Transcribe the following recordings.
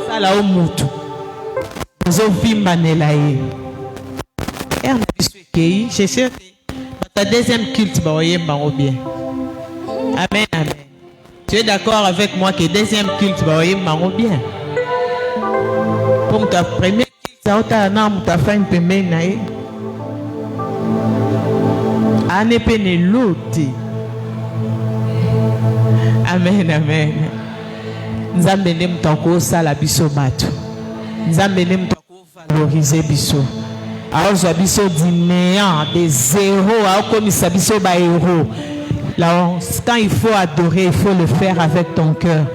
sala o mutu zo vimba nelaye er na biso ekei je sais ta deuxième culte ba oyemba bien. Amen, amen. Tu es d'accord avec moi que deuxième culte ba oyemba bien? Pour ta première culte ça ota na muta fa une pembeni na ye ane pene lote. Amen, amen. Nzambe ne mutako sala biso bato. Nzambe ne mutako valoriser biso. Aozo biso du néant, des zéros, aokomisa biso ba héros. Là, quand il faut adorer, il faut le faire avec ton cœur.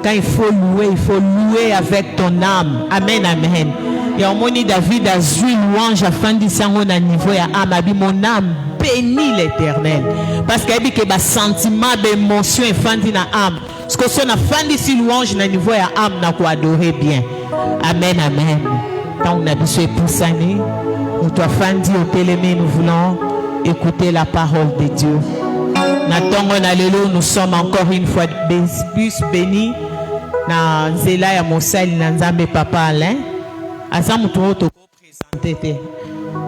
Quand il faut louer avec ton âme. Amen, amen. Et au moni David a zui louange afin de s'en na niveau ya âme. Abi mon âme bénit l'Éternel. Parce qu'il y a des sentiments, des émotions et fandi na âme. Parce que si on a fandi si louange na niveau ya âme na quoi adorer bien. Amen, amen. Quand on a besoin de poussaner, nous doit fandi au télémé, nous voulons écouter la parole de Dieu. Natongo na lelo, nous sommes encore une fois plus bénis. Na zela ya mosali na nzambe papa Alain. Asa mutu to présenter.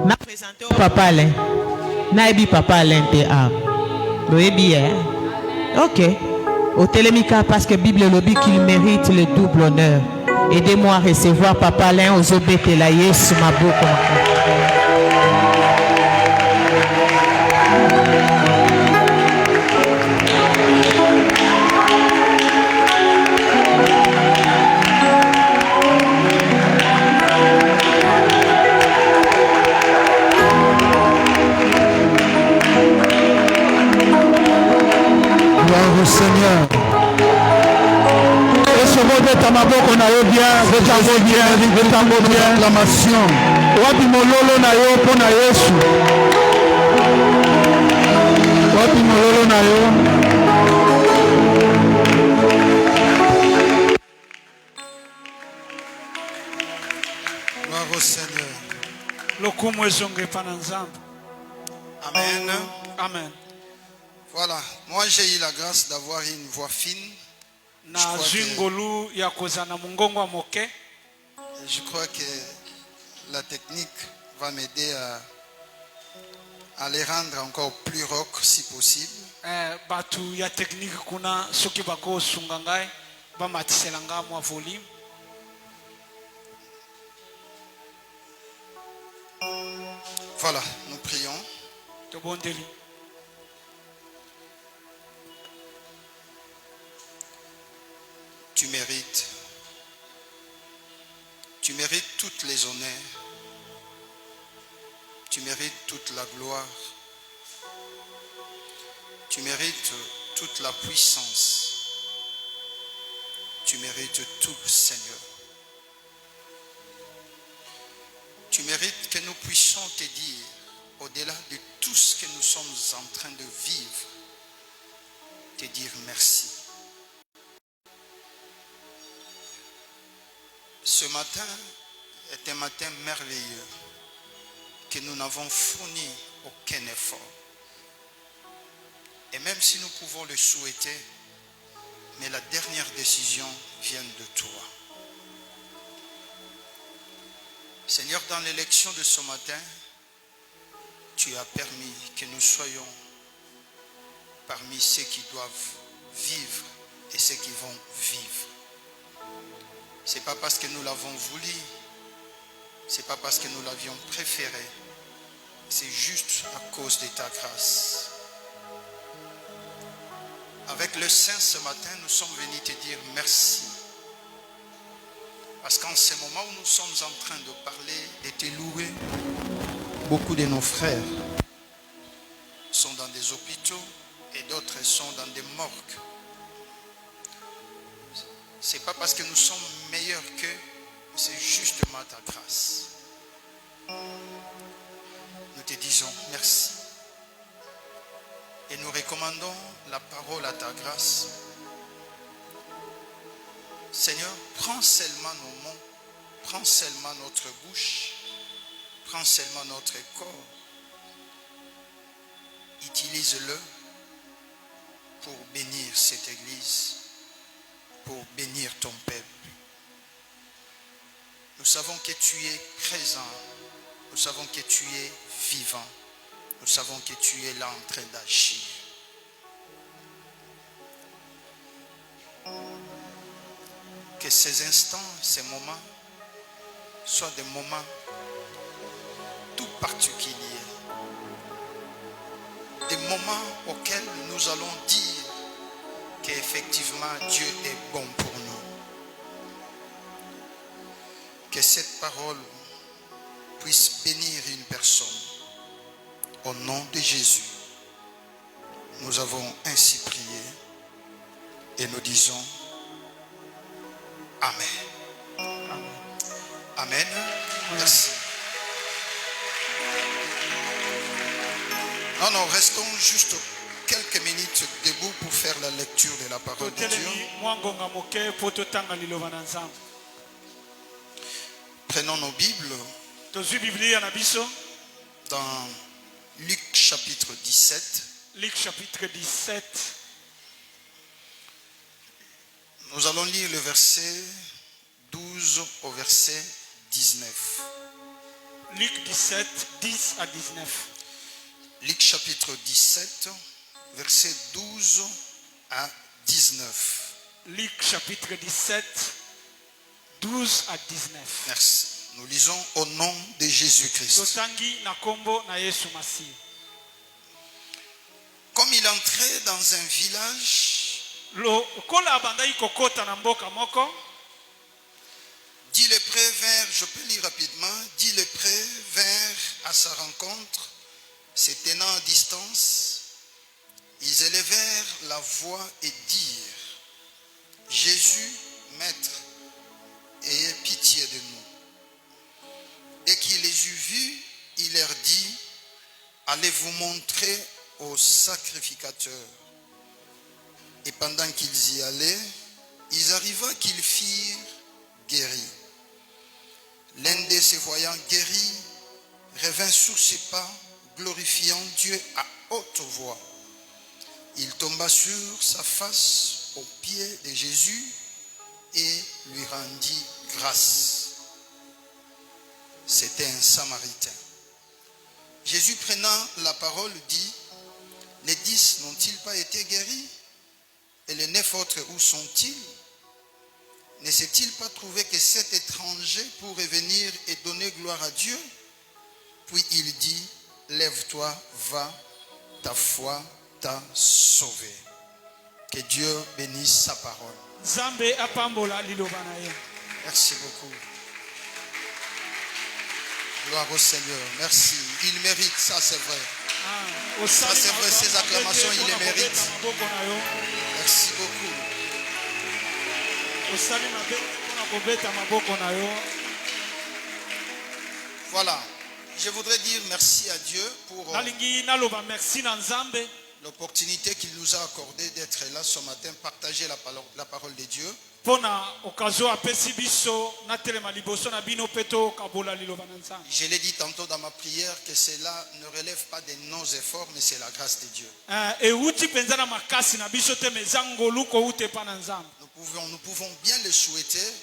Na présenter au papa Alain. Na ebi papa Alain te a. Lo ebi hein. OK. Au télémika parce que Bible lobby qu'il mérite le double honneur. Aidez-moi à recevoir papa Alain aux obétés la Yesu maboko. Gloire au Seigneur. Et ce mot de Tamaboko na yo bien, de Tambo bien, l'acclamation. Wapi mololo na yo po na Yesu. Wapi mololo na yo. Gloire au Seigneur. Amen. Amen. Voilà, moi j'ai eu la grâce d'avoir une voix fine. Je crois que la technique va m'aider à les rendre encore plus rock si possible. Voilà, nous prions. Tu mérites toutes les honneurs, tu mérites toute la gloire, tu mérites toute la puissance, tu mérites tout, Seigneur. Tu mérites que nous puissions te dire, au-delà de tout ce que nous sommes en train de vivre, te dire merci. Ce matin est un matin merveilleux que nous n'avons fourni aucun effort. Et même si nous pouvons le souhaiter, mais la dernière décision vient de toi. Seigneur, dans l'élection de ce matin, tu as permis que nous soyons parmi ceux qui doivent vivre et ceux qui vont vivre. Ce n'est pas parce que nous l'avons voulu, ce n'est pas parce que nous l'avions préféré, c'est juste à cause de ta grâce. Avec le Saint ce matin, nous sommes venus te dire merci. Parce qu'en ce moment où nous sommes en train de parler, de te louer, beaucoup de nos frères sont dans des hôpitaux et d'autres sont dans des morgues. Ce n'est pas parce que nous sommes meilleurs qu'eux, c'est justement ta grâce. Nous te disons merci. Et nous recommandons la parole à ta grâce. Seigneur, prends seulement nos mots, prends seulement notre bouche, prends seulement notre corps. Utilise-le pour bénir cette église. pour bénir ton peuple. Nous savons que tu es présent. Nous savons que tu es vivant. Nous savons que tu es là en train d'agir. Que ces instants, ces moments soient des moments tout particuliers. Des moments auxquels nous allons dire qu'effectivement Dieu est bon pour nous. Que cette parole puisse bénir une personne. Au nom de Jésus, nous avons ainsi prié et nous disons Amen. Amen. Amen. Merci. Non, restons juste quelques minutes debout pour faire la lecture de la parole de Dieu. Prenons nos Bibles dans Luc chapitre 17. Luc chapitre 17. Nous allons lire le verset 12 au verset 19. Luc 17, 10 à 19. Luc chapitre 17, verset 12 à 19. Luc chapitre 17, 12 à 19. Merci. Nous lisons au nom de Jésus-Christ. Comme il entrait dans un village, dix lépreux vinrent, je peux lire rapidement, 10 lépreux vinrent à sa rencontre, se tenant à distance. Ils élevèrent la voix et dirent, Jésus, Maître, ayez pitié de nous. Dès qu'il les eut vus, il leur dit, allez vous montrer au sacrificateur. Et pendant qu'ils y allaient, il arriva qu'ils firent guéris. L'un d'eux, se voyant guéri, revint sur ses pas, glorifiant Dieu à haute voix. Il tomba sur sa face aux pieds de Jésus et lui rendit grâce. C'était un Samaritain. Jésus prenant la parole dit, les 10 n'ont-ils pas été guéris? Et les 9 autres, où sont-ils? Ne s'est-il pas trouvé que 7 étrangers pourraient venir et donner gloire à Dieu? Puis il dit, lève-toi, va, ta foi t'a sauvé. Que Dieu bénisse sa parole. Merci beaucoup. Gloire au Seigneur. Merci. Il mérite, ça c'est vrai. Ça c'est vrai, ces acclamations, il les mérite. Merci beaucoup. Voilà. Je voudrais dire merci à Dieu pour l'opportunité qu'il nous a accordée d'être là ce matin, partager la parole de Dieu. Je l'ai dit tantôt dans ma prière que cela ne relève pas de nos efforts, mais c'est la grâce de Dieu. Nous pouvons bien le souhaiter,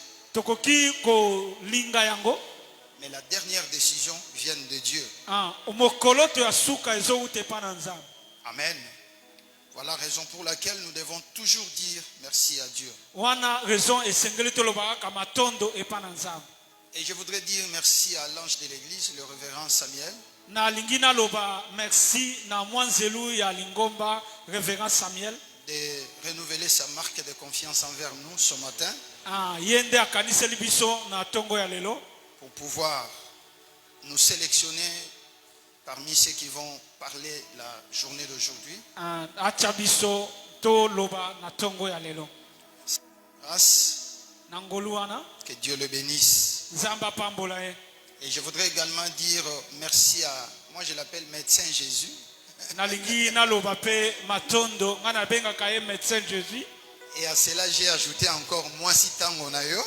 mais la dernière décision vient de Dieu. Amen. Voilà la raison pour laquelle nous devons toujours dire merci à Dieu. Et je voudrais dire merci à l'ange de l'église, le révérend Samuel. De renouveler sa marque de confiance envers nous ce matin. Pour pouvoir nous sélectionner parmi ceux qui vont parler la journée d'aujourd'hui. Grâce. Que Dieu le bénisse. Et je voudrais également dire merci à, moi je l'appelle médecin Jésus. Et à cela j'ai ajouté encore moi si tango na yo.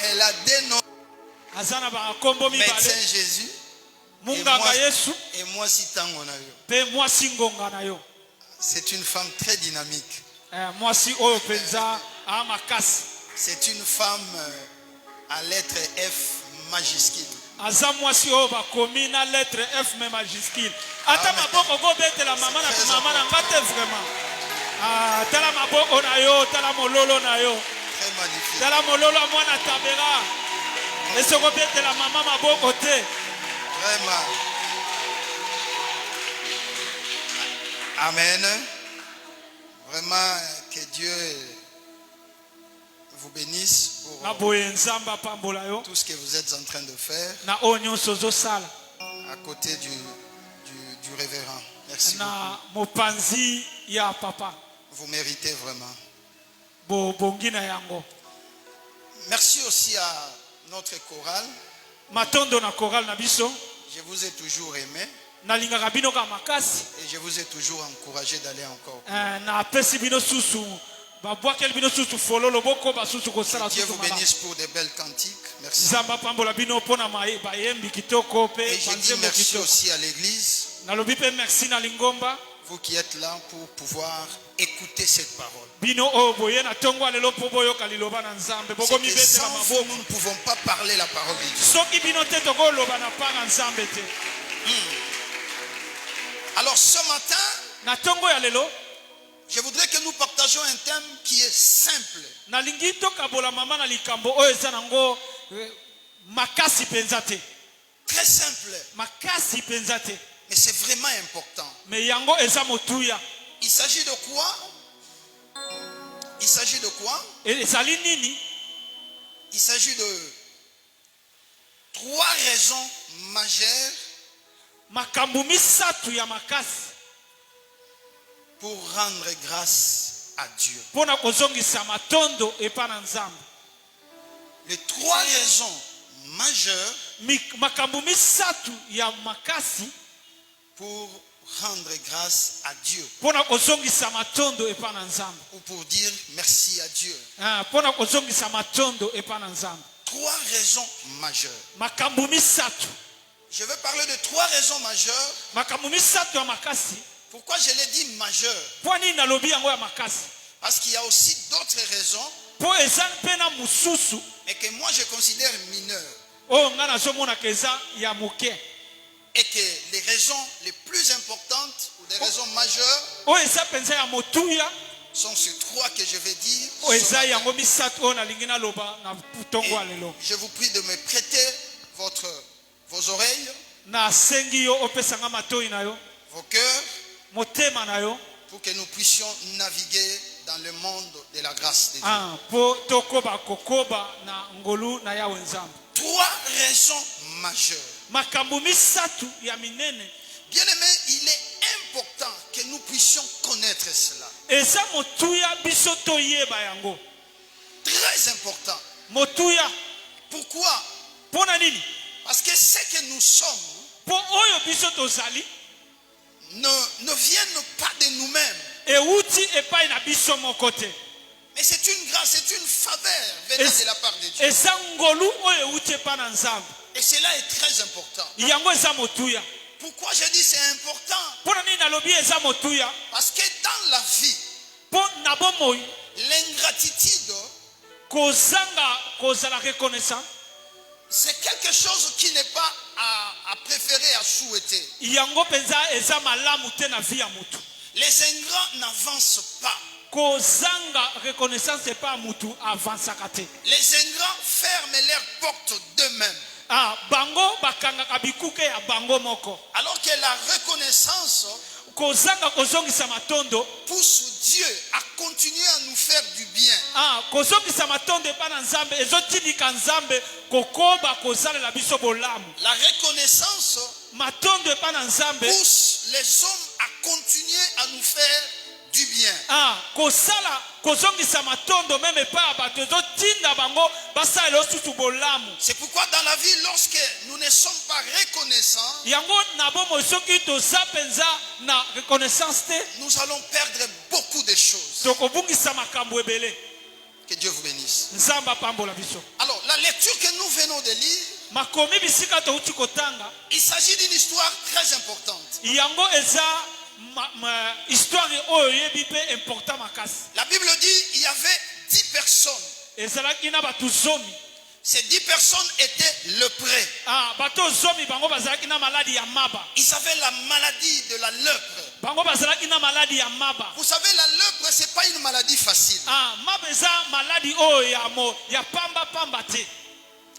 Elle a dénommé médecin Jésus. Et moi si tango na yo. C'est une femme très dynamique. Mwasi oyo penza a makasi. C'est une femme à lettre F majuscule. Aza mwasi oyo bakomi na lettre F mais majuscule. Ata maboko go betela mama na mama na ngate vraiment. Ah, tala maboko na yo, tala mololo na yo. Très magnifique. Tala mololo mwana tabera. Ese go betela mama maboko te. Vraiment. Amen. Vraiment que Dieu vous bénisse pour tout ce que vous êtes en train de faire à côté du révérend. Merci beaucoup. Vous méritez vraiment. Merci aussi à notre chorale. Je vous ai toujours aimé. Et je vous ai toujours encouragé d'aller encore. Dieu vous bénisse pour de belles cantiques. Merci. Et je dis merci aussi à l'église. Vous qui êtes là pour pouvoir écouter cette parole. C'est que sans vous, nous ne pouvons pas parler la parole de Dieu. Alors ce matin, je voudrais que nous partagions un thème qui est simple. Très simple. Mais c'est vraiment important. Il s'agit de quoi? Il s'agit de quoi? Il s'agit de 3 raisons majeures pour rendre grâce à Dieu. Les 3 raisons majeures pour rendre grâce à Dieu. Ou pour dire merci à Dieu. 3 raisons majeures. Je vais parler de 3 raisons majeures. Pourquoi je l'ai dit majeures? Parce qu'il y a aussi d'autres raisons, mais que moi je considère mineures. Et que les raisons les plus importantes ou des raisons majeures sont ces 3 que je vais dire. Je vous prie de me prêter vos oreilles, vos cœurs, pour que nous puissions naviguer dans le monde de la grâce de Dieu. 3 raisons majeures. Bien-aimé, il est important que nous puissions connaître cela. Très important. Pourquoi? Parce que ce que nous sommes ne viennent pas de nous-mêmes. Mais c'est une grâce, c'est une faveur venant de la part de Dieu. Et cela est très important. Pourquoi je dis c'est important? Parce que dans la vie, l'ingratitude, c'est quelque chose qui n'est pas à préférer, à souhaiter. Les ingrats n'avancent pas. Les ingrats ferment leurs portes d'eux-mêmes. Alors que la reconnaissance pousse Dieu à continuer à nous faire du bien. La reconnaissance pousse les hommes à continuer à nous faire du bien. C'est pourquoi dans la vie, lorsque nous ne sommes pas reconnaissants, nous allons perdre beaucoup de choses. Que Dieu vous bénisse. Alors, la lecture que nous venons de lire, il s'agit d'une histoire très importante. histoire oyo yebi pe important makasi. La Bible dit il y avait 10 personnes. Ezalaki na batu zomi. Ces 10 personnes étaient lépreux. Bato zomi bango bazalaki na maladie ya maba. Ils avaient la maladie de la lèpre. Bango bazalaki na maladie ya maba. Vous savez, la lèpre, c'est pas une maladie facile. Maba eza maladie oyo ya pamba te.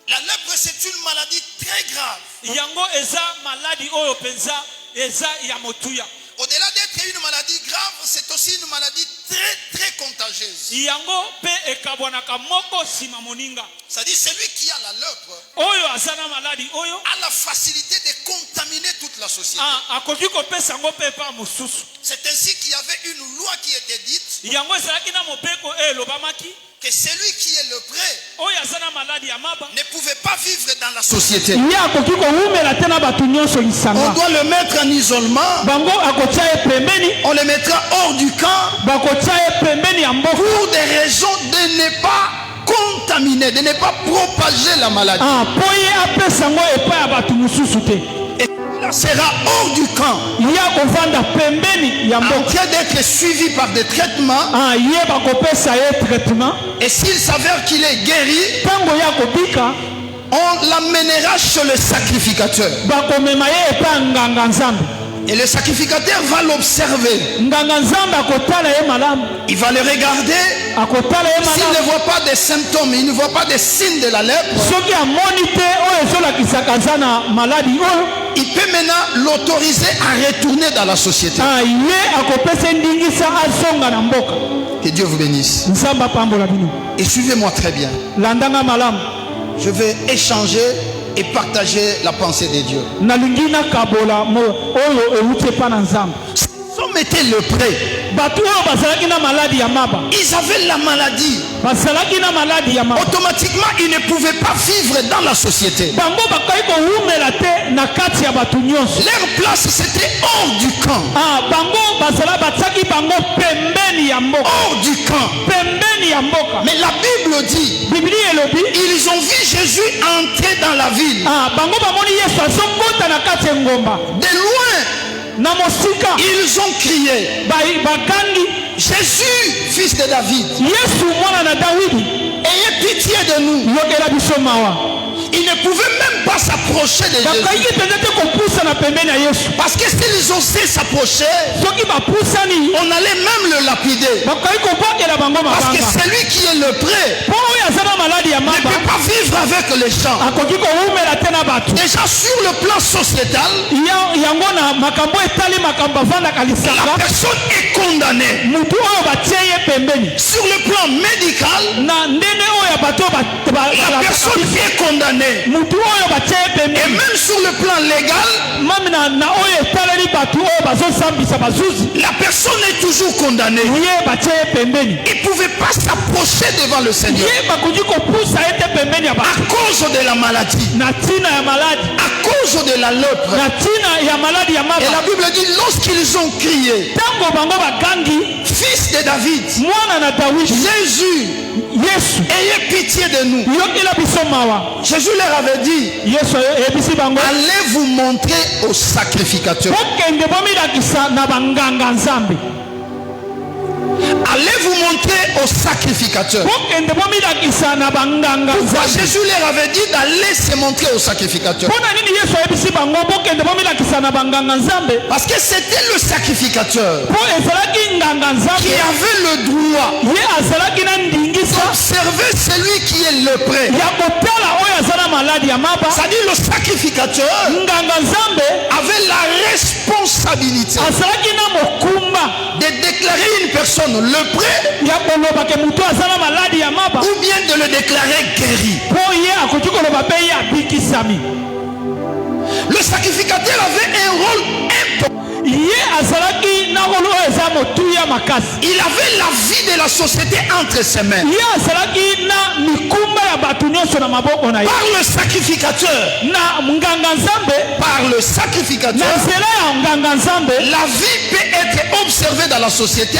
La lèpre, c'est une maladie très grave. Yango eza maladie oyo penza eza ya motuya. Au-delà d'être une maladie grave, c'est aussi une maladie très très contagieuse. Yango pe ekabwanaka moko sima moninga. C'est-à-dire celui qui a la lèpre oyo azana maladie oyo a la facilité de contaminer toute la société. Akoki kopesa ngo pe pa mosusu. C'est ainsi qu'il y avait une loi qui était dite yango ezalaki na mopeko elobamaki que celui qui est lépreux oyo azana maladie ya maba ne pouvait pas vivre dans la société. Ye akoki kowumela te na bato nyonso On lisanga. doit le mettre en isolement. Bango akotia ye pembeni, On le mettra hors du camp bakotia ye pembeni ya mboka. pour des raisons de ne pas contaminer, de ne pas propager la maladie. Po ye apesa ngo epai ya bato mosusu te. Et il sera hors du camp, Ye akovanda pembeni ya en mboka. train d'être suivi par des traitements. Ye bakopesa ye traitement. Et s'il s'avère qu'il est guéri, Ntango ye akobika, on l'amènera chez le sacrificateur. bakomema ye epai ya nganga nzambe. Et le sacrificateur va l'observer. Nganga nzambe akotala ye malamu, Il va le regarder. akotala ye S'il malamu. ne voit pas des symptômes, il ne voit pas des signes de la lèpre, Soki amoni te oyo ezolakisaka aza na maladi oyo, il peut maintenant l'autoriser à retourner dans la société. ye akopesa ndingisa azonga na mboka. Que Dieu vous bénisse. Nzambe apambola bino. Et suivez-moi très bien. Landanga malamu. Je vais échanger et partager la pensée de Dieu. Nalingi nakabola oyo euti epai na nzambe. Ils ont été lépreux. Bato oyo bazalaki na maladi ya maba, Ils avaient la maladie. bazalaki na maladi ya maba. Automatiquement, ils ne pouvaient pas vivre dans la société. Bango bakai kowumela te na kati ya bato nyonso. Leur place, c'était hors du camp. Bango bazala batiaki bango pembeni ya mboka. Hors du camp. Pembeni ya mboka. Mais la Bible dit, Biblia elobi, ils ont vu Jésus entrer dans la ville. bango bamoni Yesu azokota na kati ya ngomba. De loin, Na mosika ils ont crié, bakangi, Jésus, fils de David, Yesu mwana na Dawidi, ayez pitié de nous. yokela biso mawa. Ils ne pouvaient même pas s'approcher de Jésus. Bakaiki penza te kopusa na pembeni ya Yesu. Parce que s'ils osaient s'approcher, Soki bapusani, on allait même le lapider. bakai kobakela bango Parce que mabanga. celui qui est lépreux Po oyo aza na maladi ya ne maba, peut pas vivre avec les gens. akoki kowumela te na bato. Déjà sur le plan sociétal, Yango na makambo etali makambo avandaka la lisanga, personne est condamnée. mutu oyo batie ye pembeni. Sur le plan médical, Na ndenge oyo bato la personne est condamnée. mutu oyo batie ye Et pembeni. même sur le plan légal, Mami na oyo etaleli bato oyo bazosambisa bazuzi, la personne est toujours condamnée. ye batie ye pembeni. Il ne pouvait pas s'approcher devant le Seigneur Ye bakoki kopusa ete pembeni ya à bato. cause de la maladie, Na ntina ya maladi, à cause de la lèpre. na ntina ya maladi ya Et la maba. Bible dit, lorsqu'ils ont crié, Ntango bango bakangi, fils de David, mwana na Dawidi, Jésus, Yesu, ayez pitié de nous. yokela biso mawa. Jésus leur avait dit, Yesu eyebisi bango, allez vous montrer au sacrificateur. bokende bomilakisa na banganga nzambe. Allez vous montrer au sacrificateur. Bokende bomilakisa na banganga Pourquoi nzambe. Jésus leur avait dit d'aller se montrer au sacrificateur? Mpona nini Yesu ayebisi bango bokende bomilakisa na banganga nzambe? Parce que c'était le sacrificateur Po ezalaki nganga qui nzambe, avait le droit ye azalaki na ndingisa d'observer celui qui est lépreux. ya kotala oyo aza na maladi ya maba. C'est-à-dire le sacrificateur Nganga nzambe avait la responsabilité azalaki na mokumba de déclarer une personne lépreux ya koloba ke mutu aza na maladi ya maba, ou bien de le déclarer guéri. po ye akoki koloba mpe ye abikisami. Le sacrificateur avait un rôle important. Ye azalaki na rolo oyo eza motuya makasi. Il avait la vie de la société entre ses mains. Ye azalaki na mikumba ya bato nyonso na maboko na ye. Par le sacrificateur, Na nganga nzambe, par le na sacrificateur, nzela ya nganga nzambe, la vie peut être observée dans la société,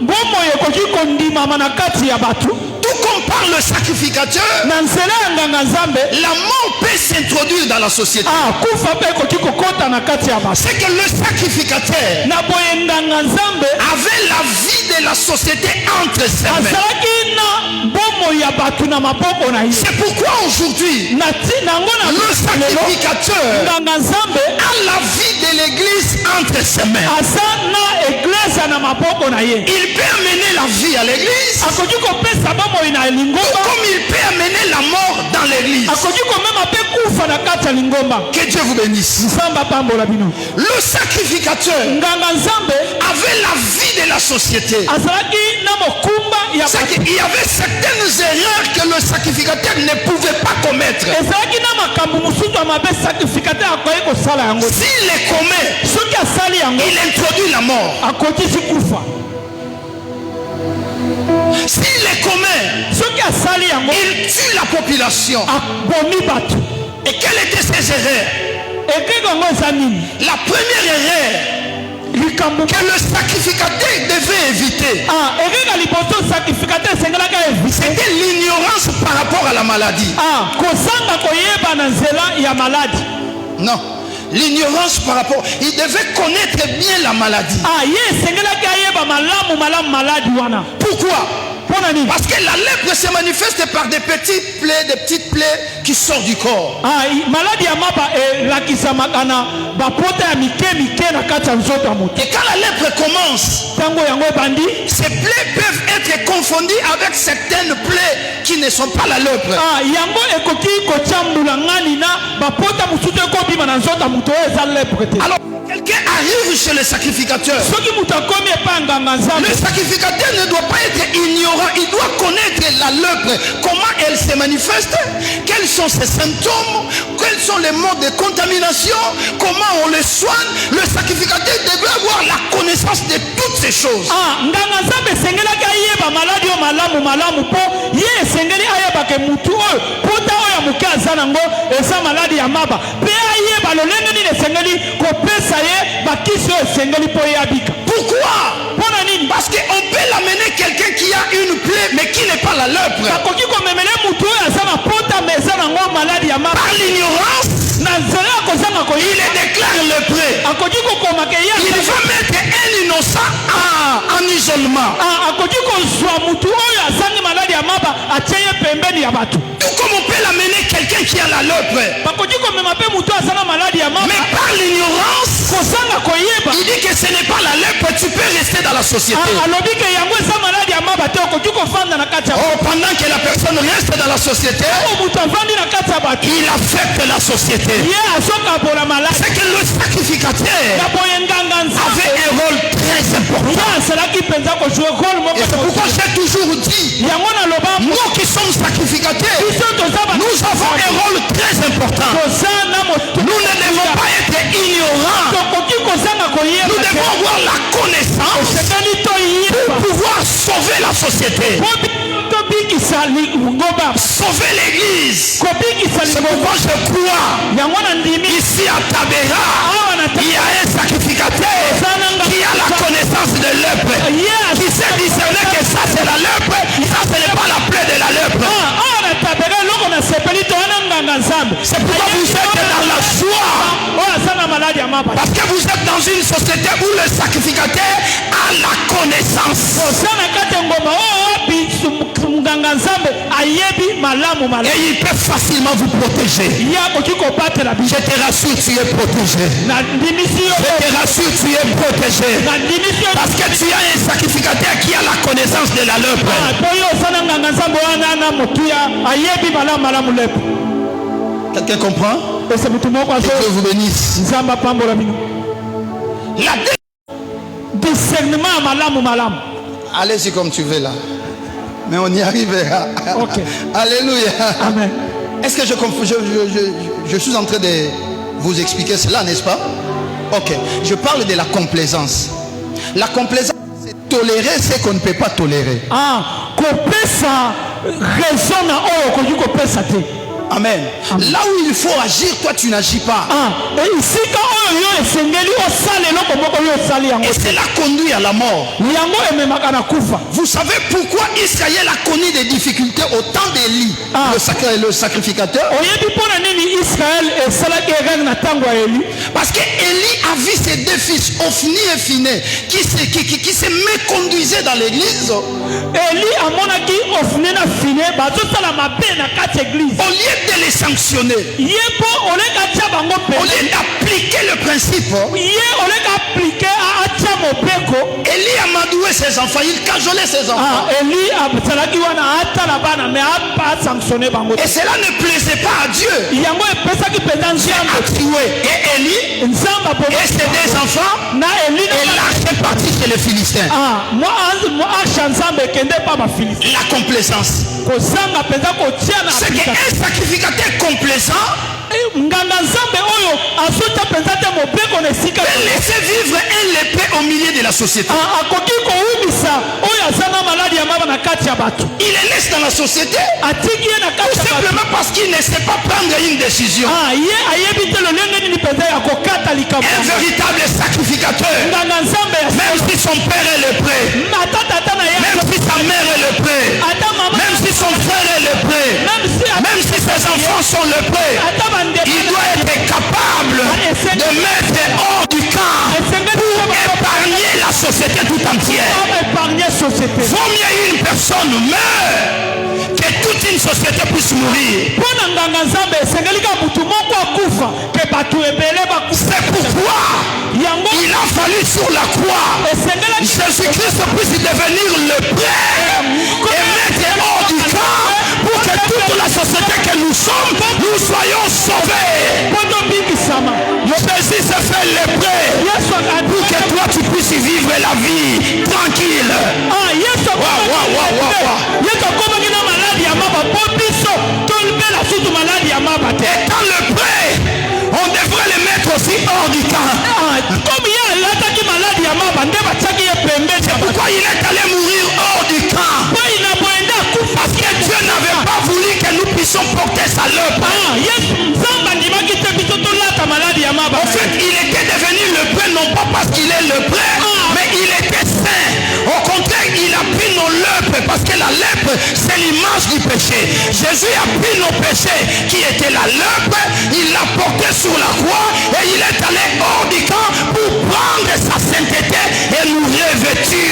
bomoi ekoki kondimama na kati ya bato. tout comme par le sacrificateur, na nzela ya nganga nzambe la mort peut s'introduire dans la société. kufa mpe ekoki kokota na kati ya bato. C'est que le sacrificateur Na boye nganga nzambe avait la vie de la société entre ses mains. azalaki na bomoi ya bato na maboko na ye. C'est pourquoi aujourd'hui, Na ntina yango na le sacrificateur nganga nzambe a la vie de l'église entre ses mains. aza na eglise na maboko na ye. Il peut amener la vie à l'église, akoki kopesa bomoi na lingomba, comme il peut amener la mort dans l'église. akoki komema mpe kufa na kati ya lingomba. Que Dieu vous bénisse. nzambe apambola bino. Le sacrificateur nganga nzambe avait la vie de la société. azalaki na mokumba ya C'est bato. qu'il y avait certaines erreurs que le sacrificateur ne pouvait pas commettre. ezalaki na makambo mosusu ya mabe sacrificateur akoki kosala yango. S'il les commet, soki asali yango il introduit la mort. akokisi kufa. S'il les commet, soki asali yango il tue la population. abomi bato. Et quelles étaient ces erreurs? ekeko yango eza nini? La première erreur likambo que le sacrificateur devait éviter, ekeka liboso sacrificateur esengelaka evite c'était l'ignorance par rapport à la maladie. kozanga koyeba na nzela ya maladi. Non, l'ignorance par rapport, il devait connaître bien la maladie. ye esengelaki ayeba malamu maladi wana. Pourquoi? mpona nini? Parce que la lèpre se manifeste par des petites plaies qui sortent du corps. maladi ya maba elakisamaka na bapota ya mike na kati ya nzoto ya moto. Et quand la lèpre commence, ntango yango ebandi, ces plaies peuvent être confondues avec certaines plaies qui ne sont pas la lèpre. yango ekoki kocambula ngani na bapota mosusu ekobima na nzoto ya moto oyo eza lepre te. Alors, quelqu'un arrive chez le sacrificateur. soki moto akomi epai nganga nzambe, Le sacrificateur ne doit pas être ignorant. Il doit connaître la lèpre, comment elle se manifeste, quels sont ses symptômes, quels sont les modes de contamination, comment on les soigne. Le sacrificateur devait avoir la connaissance de toutes ces choses. nganga nzambe esengelaki ayeba maladi oyo malamu mpo ye esengeli ayebake mutu oyo pota oyo ya moke aza nango eza maladi ya maba, mpe ayeba lolenge nini esengeli kopesa ye bakisi oyo esengeli mpo ye abika. Pourquoi? mpona nini? Parce qu'on peut l'amener quelqu'un qui a une plaie mais qui n'est pas la lèpre. akoki komemele mutu oyo aza na pota me eza nango maladi ya maba, Par l'ignorance, na nzela ya kozanga il koyeba les déclare lépreux. akoki kokomaka ye Il va mettre un innocent en isolement. akoki kozwa mutu oyo azangi maladi ya maba atie ye pembeni ya bato. Tout comme on peut l'amener quelqu'un qui a la lèpre. bakoki komema mpe mutu aza na maladi ya maba, Mais par l'ignorance, kozanga koyeba il dit que ce n'est pas la lèpre, tu peux rester dans la société. alobi ke yango eza maladi ya maba te, okoki kofanda na kati ya Oh, pendant que la personne reste dans la société, oyo mutu avandi na kati ya bato, il affecte la société. ye azokabola maladi. C'est que le sacrificateur ya boye nganga nzambe avait un rôle très important. ye asalaki mpenza kozwa role moko. Et c'est pourquoi j'ai toujours dit, yango naloba nous qui sommes sacrificateurs, biso toza nous avons un rôle très important. toza na Nous ne devons pas être ignorants. tokoki kozanga koyeba Nous devons avoir la connaissance esengeli toyeba pour pouvoir sauver la société, po tobikisa lingomba, sauver l'église. kobikisa C'est lingomba. pourquoi je crois yango na ndimi ici à Tabera, awa na il y a un sacrificateur qui a la connaissance de lèpre, qui sait discerner que ça c'est la lèpre, ça ce n'est pas la plaie de la lèpre. awa na tabela eloko na sepeli towana nganga nzambe. C'est pourquoi vous êtes dans la joie, oyo aza na maladi ya maba, parce que vous êtes dans une société où le sacrificateur a la connaissance. oza na kati ya ngomba oyo nganga nzambe ayebi malamu Et il peut facilement vous protéger. ye akoki kobatela Je biso te rassure, tu es protégé. na ndimisi yo, Je te rassure, tu es protégé. na ndimisi yo. Parce que tu as un sacrificateur qui a la connaissance de la lèpre. to yo oza na nganga nzambe wana na motuya ayebi malamu lepo. Quelqu'un comprend? ese mutu moko Que azo Dieu vous bénisse. nzambe apambola bino. La discernement ya malamu. Allez-y comme tu veux là. Mais on y arrivera. Ok. Alléluia. Amen. Est-ce que je suis en train de vous expliquer cela, n'est-ce pas? Ok. Je parle de la complaisance. La complaisance, c'est tolérer ce qu'on ne peut pas tolérer. kopesa raison na oyo okoki kopesa te. Amen. Là où il faut agir, toi tu n'agis pas. esika oyo Et cela conduit à la mort. Vous savez pourquoi Israël a connu des difficultés au temps d'Élie, le sacrificateur? Parce qu'Élie a vu ses deux fils, Ophni et Phiné, qui se méconduisaient dans l'église. Au lieu de les sanctionner, au lieu d'appliquer le principe, Élie a madoué ses enfants, il cajolait ses enfants. Et cela ne plaisait pas à Dieu. Dieu a tué et Élie et ses deux enfants et l'arche est partie chez les Philistins. La complaisance. C'est qu'un sacrificateur complaisant peut laisser vivre un lépreux au milieu de la société. Il le laisse dans la société tout simplement parce qu'il ne sait pas prendre une décision. Un véritable sacrificateur, même si son père est lépreux, même si sa mère est lépreux, même si son frère est lépreux, même si ses enfants sont lépreux, il doit être capable de mettre hors du camp pour épargner la société tout entière. Vaut mieux une personne meure que toute une société puisse mourir. C'est pourquoi il a fallu sur la croix Jésus-Christ puisse devenir le prêtre et mettre hors du camp pour que toute la société que nous sommes, nous soyons sauvés. Jésus s'est fait lépreux pour que toi tu puisses vivre la vie tranquille. Étant lépreux, on devrait le mettre aussi hors du camp. C'est pourquoi il est allé mourir hors du camp. Parce que Dieu n'avait pas voulu que nous puissions porter sa lèpre. En fait, il était devenu lépreux non pas parce qu'il est lépreux, mais il était saint. Au contraire, il a pris nos lèpres parce que la lèpre, c'est l'image du péché. Jésus a pris nos péchés qui étaient la lèpre, il l'a porté sur la croix et il est allé hors du camp pour prendre sa sainteté et nous revêtir.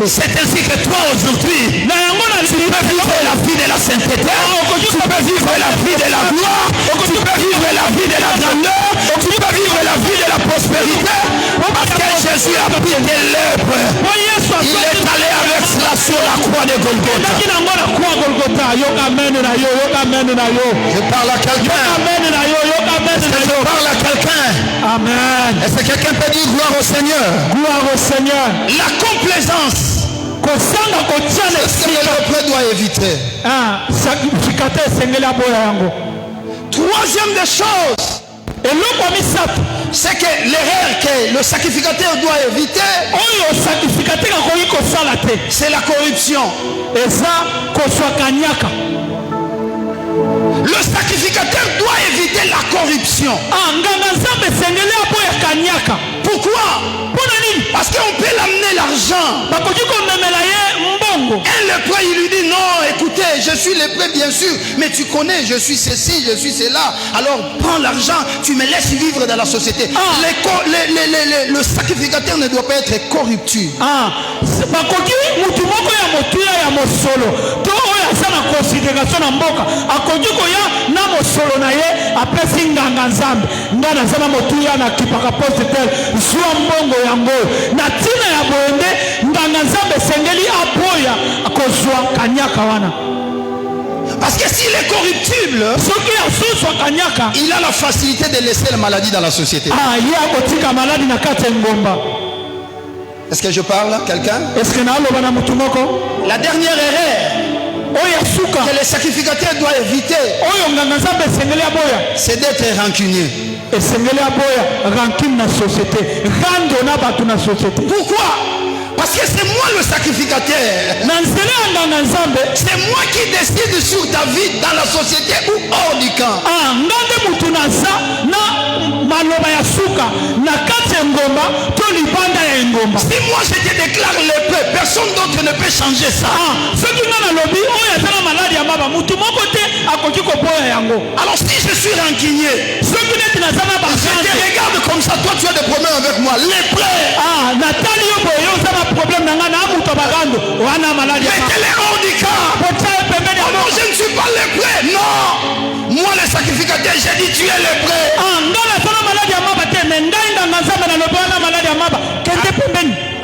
C'est ainsi que toi aujourd'hui, tu peux vivre la vie de la sainteté, tu peux vivre la vie de la gloire, tu peux vivre la vie de la grandeur, tu peux vivre la vie de la prospérité, parce que Jésus a pris des lèpres. Il est allé avec cela sur la croix de Golgotha. Je parle à quelqu'un. Est-ce que je parle à quelqu'un? Amen. Est-ce que quelqu'un peut dire gloire au Seigneur? Gloire au Seigneur. La complaisance. C'est ce que le lépreux doit éviter. Troisième des choses, c'est que l'erreur que le sacrificateur doit éviter, c'est la corruption. Le sacrificateur doit éviter la corruption. Pourquoi? Parce qu'on peut l'amener l'argent. Un lépreux, il lui dit non, écoutez, je suis lépreux bien sûr, mais tu connais, je suis ceci, je suis cela. Alors prends l'argent, tu me laisses vivre dans la société. Le sacrificateur ne doit pas être corruptu. Parce que s'il est corruptible, il a la facilité de laisser la maladie dans la société. Est-ce que je parle à quelqu'un? La dernière erreur que les sacrificateurs doivent éviter, c'est d'être rancunier. esengeli aboya rancune na société, rando na batu na société. Pourquoi? Parce que c'est moi le sacrificateur. C'est moi qui décide sur ta vie dans la société ou hors du camp. Si moi je te déclare lépreux, personne d'autre ne peut changer ça. Alors si je suis rancunier, je te regarde comme ça, toi tu as des problèmes avec moi. Lépreux. Mettez-les hors du camp. Oh non, je ne suis pas lépreux. Non. Moi le sacrificateur, j'ai dit tu es lépreux.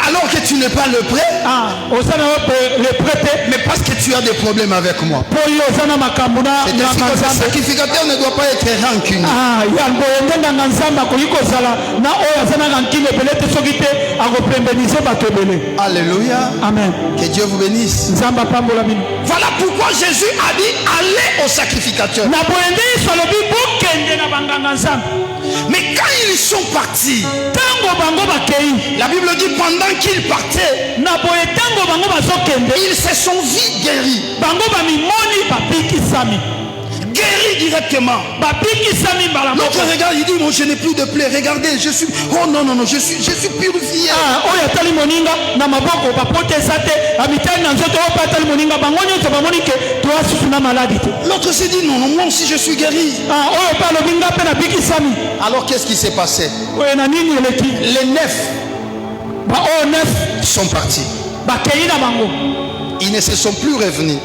Alors que tu n'es pas lépreux, mais parce que tu as des problèmes avec moi. C'est ainsi que le sacrificateur ne doit pas être rancunier. Alléluia. Amen. Que Dieu vous bénisse. Voilà pourquoi Jésus a dit allez au sacrificateur. Mais quand ils sont partis, la Bible dit pendant qu'ils partaient, ils se sont vus guéris. Guéris directement. L'autre regarde, il dit moi je n'ai plus de plaie. Regardez, je suis. Oh non, non, non, je suis purifié. L'autre s'est dit non, non, moi aussi je suis guéri. Alors qu'est-ce qui s'est passé? Les 9 sont partis. Ils ne se sont plus revenus.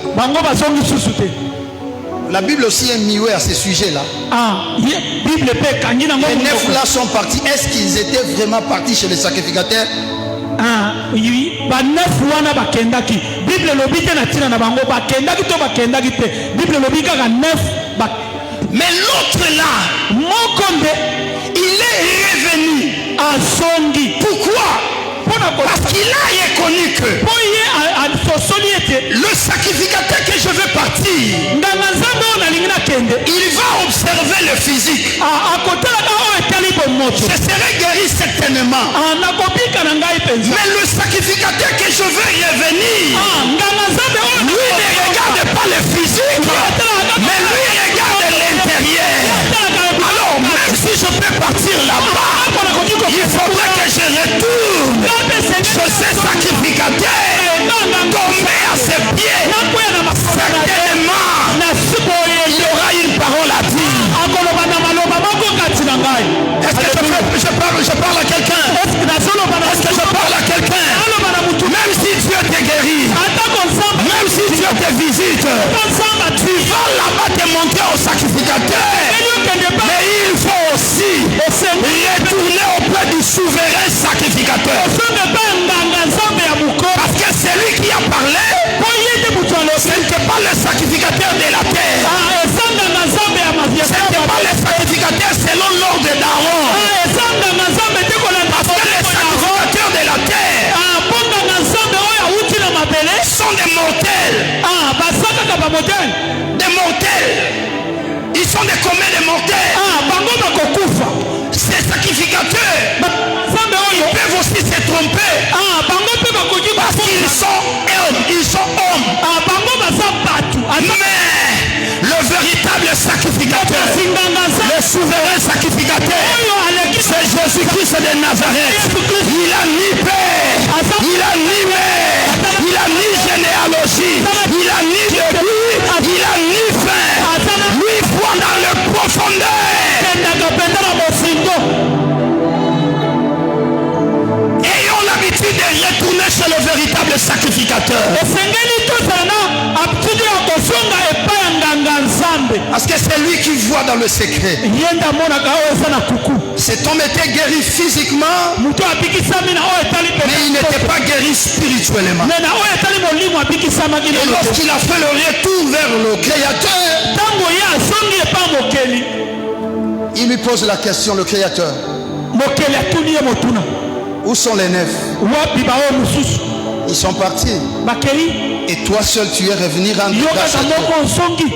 La Bible aussi est muée à ce sujet-là. Les 9 là sont partis. Est-ce qu'ils étaient vraiment partis chez les sacrificateurs? Mais l'autre là, il est revenu. Pourquoi? Parce qu'il a reconnu que le sacrificateur que je veux partir, il va observer le physique. Je serai guéri certainement. Mais le sacrificateur que je veux revenir, lui ne regarde pas le physique, mais lui regarde l'intérieur. Alors même si je peux partir là-bas, il faudrait que je retourne. Je sais sacrificateur, tomber à ses pieds. Certainement, il y aura une parole à dire. Est-ce que je parle à quelqu'un? Est-ce que je parle à quelqu'un? Même si Dieu te guérit, même si Dieu te visite, tu vas là-bas te montrer au sacrificateur. Mais il faut aussi retourner auprès du souverain sacrificateur. Parce que c'est lui qui a parlé. Ce n'était pas le sacrificateur de la terre. Ce n'était pas le sacrificateur selon l'ordre d'Aaron. Parce que les sacrificateurs de la terre sont des mortels. Des mortels. Ils sont des combien de mortels. Ces sacrificateurs, ils peuvent aussi se tromper. Parce qu'ils sont hommes. Ils sont hommes. Mais le véritable sacrificateur, le souverain sacrificateur, c'est Jésus-Christ de Nazareth. Il a ni père, il a ni mère, il a ni généalogie, il a ni début, il a ni fin. Lui voit dans le profondeur. Ayons l'habitude de retourner chez le véritable sacrificateur. Parce que c'est lui qui voit dans le secret. Cet homme était guéri physiquement, mais il n'était pas guéri spirituellement. Et lorsqu'il a fait le retour vers le Créateur, il lui pose la question, le Créateur. Où sont les 9? Ils sont partis. bakei Et toi seul, tu es revenu rendre yoka grâce à Dieu. moko nsongi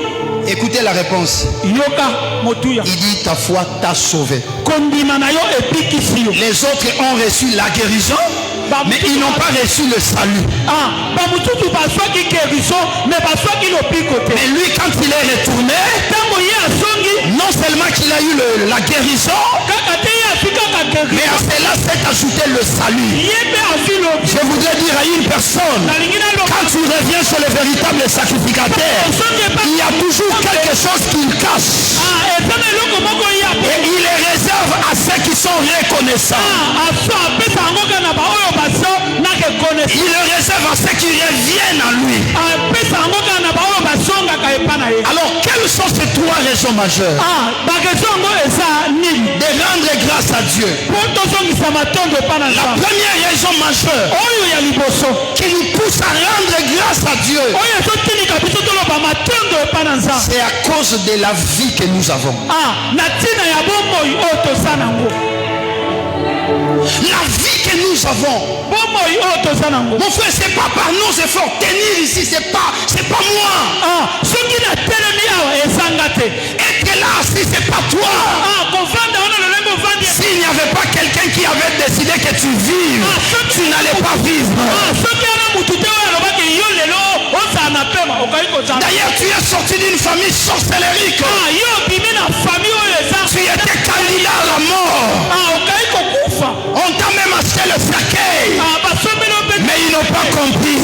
Écoutez la réponse. yoka motuya Il dit ta foi t'a sauvé. kondima na yo epikisi yo Les autres ont reçu la guérison, mais ils n'ont pas reçu le salut. bamututu bazwaki guérison mais bazwaki lopiko te Mais lui, quand il est retourné, ntango ye asongi non seulement qu'il a eu la guérison, kaka te ye azwi kaka mais à guérison cela s'est ajouté le salut. ye mpe azwi lobi Je voudrais dire à une personne, nalingi naloba quand tu reviens sur le véritable sacrificateur, osongi epa il y a toujours quelque chose qu'il cache. eza na eloko moko ya Et il les réserve à ceux qui sont reconnaissants. aso apesa yango kaka na baoyo baso na reconnaissance Il le réserve à ceux qui reviennent à lui. apesa yango kaka na baoyo basongaka epa na ye Alors, quelles sont ces trois raisons majeures barezo yango eza nini de rendre grâce à Dieu? mpo tozongisa matondo epa na La nzambe première raison majeure oyo ya liboso qui nous pousse à rendre grâce à Dieu, oyo ezotinika biso toloba matondo epa na nzambe c'est à cause de la vie que nous avons. na ntina ya bomoi oyo toza nango La vie que nous avons. bomoi oyo toza nango Mon frère, c'est pas par nos efforts. Tenir ici, c'est pas moi. soki natelemi awa ezanga te Être là assis, c'est pas toi. kovanda wana lolenge ovandi S'il n'y avait pas quelqu'un qui avait décidé que tu vives, tu n'allais pas vivre. soki ana mutu te oyo alobaki yo lelo ozala na pema okai kozala D'ailleurs, tu es sorti d'une famille sorcellerique. yo obimi na famille oyo eza Tu étais candidat à la mort. okai kokufa On t'a même acheté le cercueil. basombeli ope Mais ils n'ont pas compris.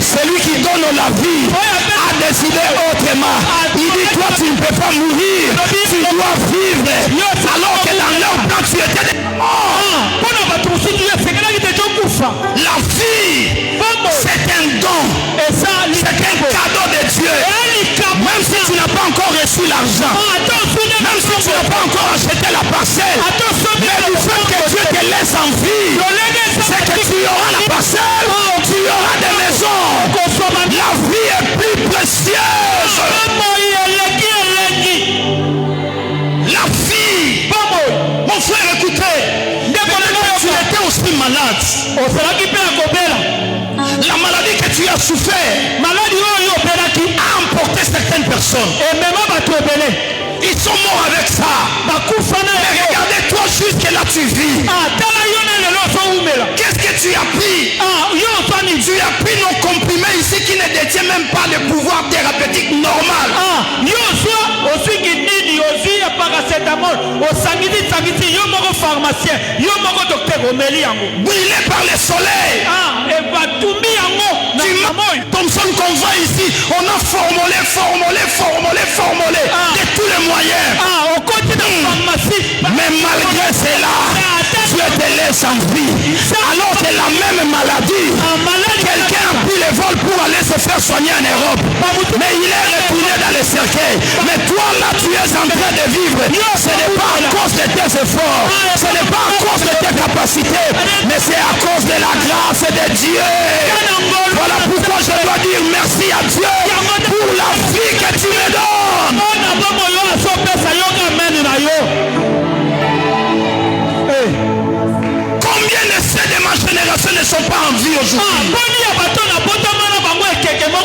Celui qui donne la vie a décidé autrement. Il dit, toi, tu ne peux pas mourir. Tu dois vivre. Alors que dans leur plan, tu étais mort. mpona bato mosusu esekelaki te tokufa La vie, c'est un don. eza C'est un cadeau de Dieu. Même si tu n'as pas encore reçu l'argent, même si tu n'as pas encore acheté la parcelle, mais du fait que Dieu te laisse en vie, c'est que tu auras la parcelle, tu auras des maisons. La vie est plus précieuse. La vie. Mon frère, écoutez. Tu étais aussi malade. La maladie que tu as souffert a emporté certaines personnes. Ils sont morts avec ça. Mais regardez-toi jusque là tu vis. Qu'est-ce que tu as pris? Tu as pris nos comprimés ici qui ne détiennent même pas le pouvoir thérapeutique normal. Brûlé par le soleil. Thompson qu'on voit ici, on a formulé de tous les moyens. Mais malgré cela, Dieu te laisse en vie. Alors que la même maladie, quelqu'un a pris le vol pour aller se faire soigner en Europe. Mais il est retourné dans le cercueil. Mais toi là, tu es en train de vivre. Ce n'est pas à cause de tes efforts. Ce n'est pas à cause de tes capacités. Mais c'est à cause de la grâce de Dieu. Voilà pourquoi je dois dire merci à Dieu pour la vie que tu me donnes. Combien de ceux de ma génération ne sont pas en vie aujourd'hui?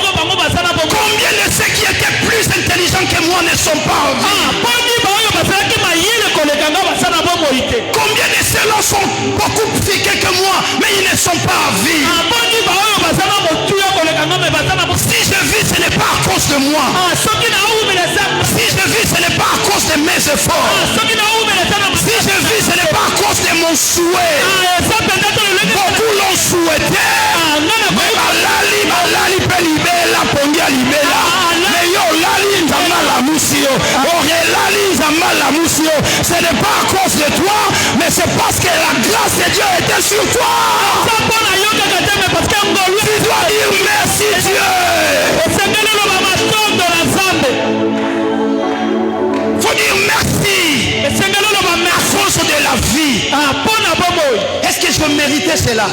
Combien de ceux qui étaient plus intelligents que moi ne sont pas en vie? Combien de ceux-là sont beaucoup plus friqués que moi, mais ils ne sont pas en vie? Si je vis, ce n'est pas à cause de moi. Si je vis, ce n'est pas à cause de mes efforts. Si je vis, ce n'est pas à cause de mon souhait. Beaucoup l'ont souhaité. Mais balali pelibela pongia libela. Mais yo lali nzamala musio. Orelali nzamala musio. Ce n'est pas à cause de toi, mais c'est parce que la grâce de Dieu était sur toi. Tu dois dire merci Dieu. Faut dire merci. À cause de la vie. Est-ce que je méritais cela?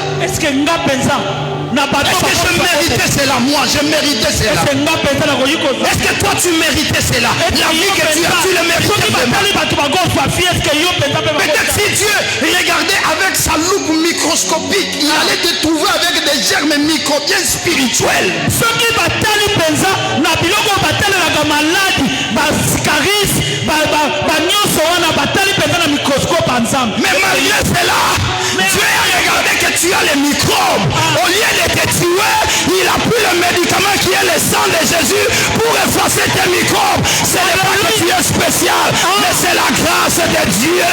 Est-ce que je méritais cela? Moi, je méritais cela. Est-ce que toi, tu méritais cela? La vie que tu as, tu le méritais vraiment. Peut-être si Dieu regardait avec sa loupe microscopique, il allait te trouver avec des germes microbiens spirituels. Mais malgré cela, Dieu a regardé que tu as les microbes. Au lieu de te tuer, il a pris le médicament qui est le sang de Jésus pour effacer tes microbes. Ce n'est pas que tu es spécial, mais c'est la grâce de Dieu.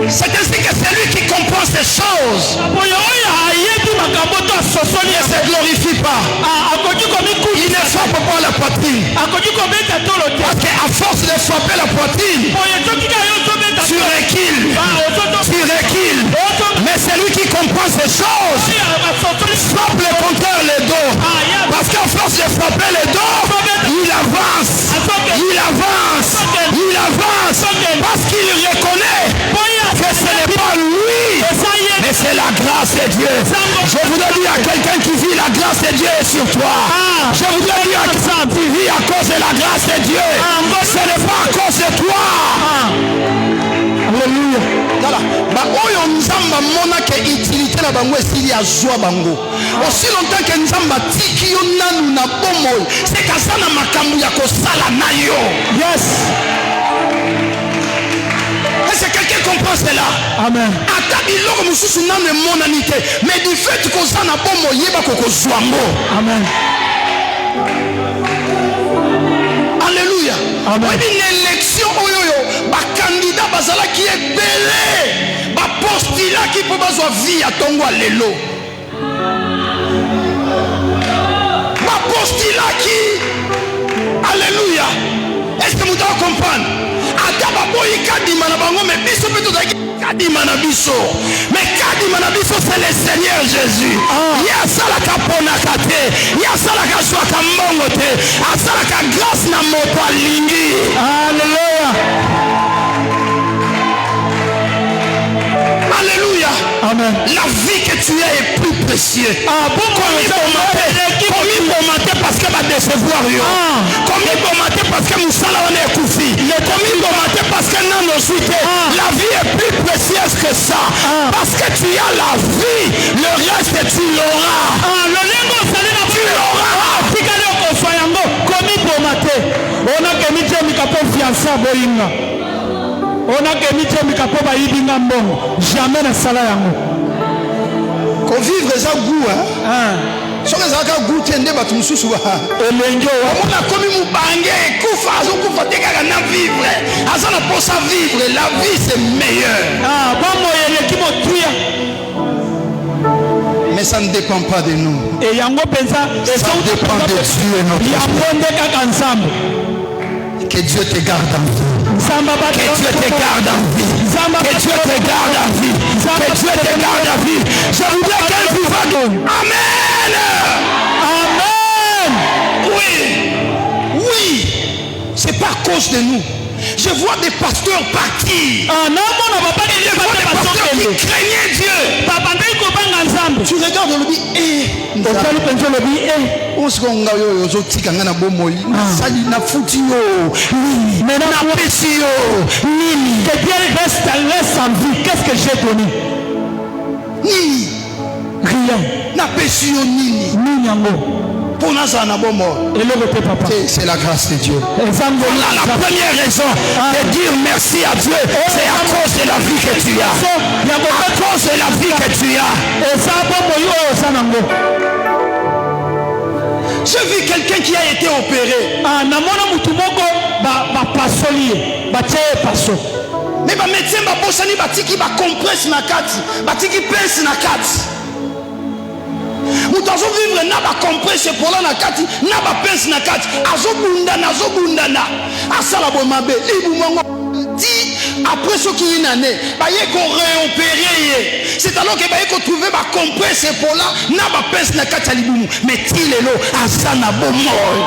C'est ainsi que c'est lui qui comprend ces choses. Il ne se glorifie pas. Il ne frappe pas la poitrine. Parce qu'à force de frapper la poitrine, tu recules. Tu recules. Mais c'est lui qui comprend ces choses. Frappe le contraire le dos. Parce qu'à force de frapper le dos, il avance. Il avance. Il avance. Parce qu'il reconnaît que ce n'est pas lui, mais c'est la grâce de Dieu. Je voudrais dire à quelqu'un qui vit, la grâce de Dieu est sur toi. Je voudrais dire à quelqu'un qui vit à cause de la grâce de Dieu. Ce n'est pas à cause de toi. Alléluia. Oyo nzamba mona ke utilité na bango esili ya zwa bango. Aussi longtemps que nzamba tiki yo nanu na bomo, c'est kasa na makambu ya kosala na yo. Yes. Est-ce que quelqu'un comprend cela? Amen. Mais du fait que ça n'a pas moyen, amen. Alléluia. Amen. Une élection, un candidat qui est belé, un postulat qui peut avoir vie à ton lelo. Un postulat qui, alléluia. Est-ce que vous devez comprendre? Mais c'est le Seigneur Jésus. Alléluia. Amen. La vie que tu as est plus précieuse. Comme il parce que va décevoir. Comme il parce que Moussala on est koufi. Comme il parce que non nos suites. La vie est plus précieuse que ça. Parce que tu as la vie, le reste tu l'auras. Tu l'auras. Comme il on a que mis mi kapo fiança boinga. On a que mis mi kapo ba yibinga mbongo. Jamais na sala yango. Ko vivre ça goût hein. So que ça ka goût tende ba tumususu ba. Elenjo on a komi mubange kufa azokufa tekaka na vivre. Azana pour ça vivre, la vie c'est meilleur. Bomo yele kimo tuya. Mais ça ne dépend pas de nous. Et yango pensa ça dépend de Dieu et notre ensemble. Que Dieu te garde en vie. Que Dieu te garde en vie. Que Dieu te garde en vie. Que Dieu te garde en vie. Je voudrais qu'elle vous va. Amen. Amen. Oui. Oui. C'est pas à cause de nous. Je vois des pasteurs partir. Je vois des pasteurs qui craignaient Dieu. Tu regardes le dit, on se rend aux autres qui ont bomoy. Sali na futio. Mais na pesio. Que Dieu reste en vie. Qu'est-ce que j'ai donné? Nini. Rien. Na pesio nini. Nini yango. C'est la grâce de Dieu. Voilà la première raison de dire merci à Dieu. C'est à cause de la vie que tu as. À cause de la vie que tu as. J'ai vu quelqu'un qui a été opéré. Mais les médecins qui compressent na kati, qui pince na kati. Nous devons vivre na ba compresse pour la nakati na ba pince nakati azobundana asala bomabe ibumango ti après ce qui est une année bah y qu'on réopérer c'est alors que bah y qu'on trouver bah compresse pour là n'a pas pince na katalibumu mais tilelo azana bomol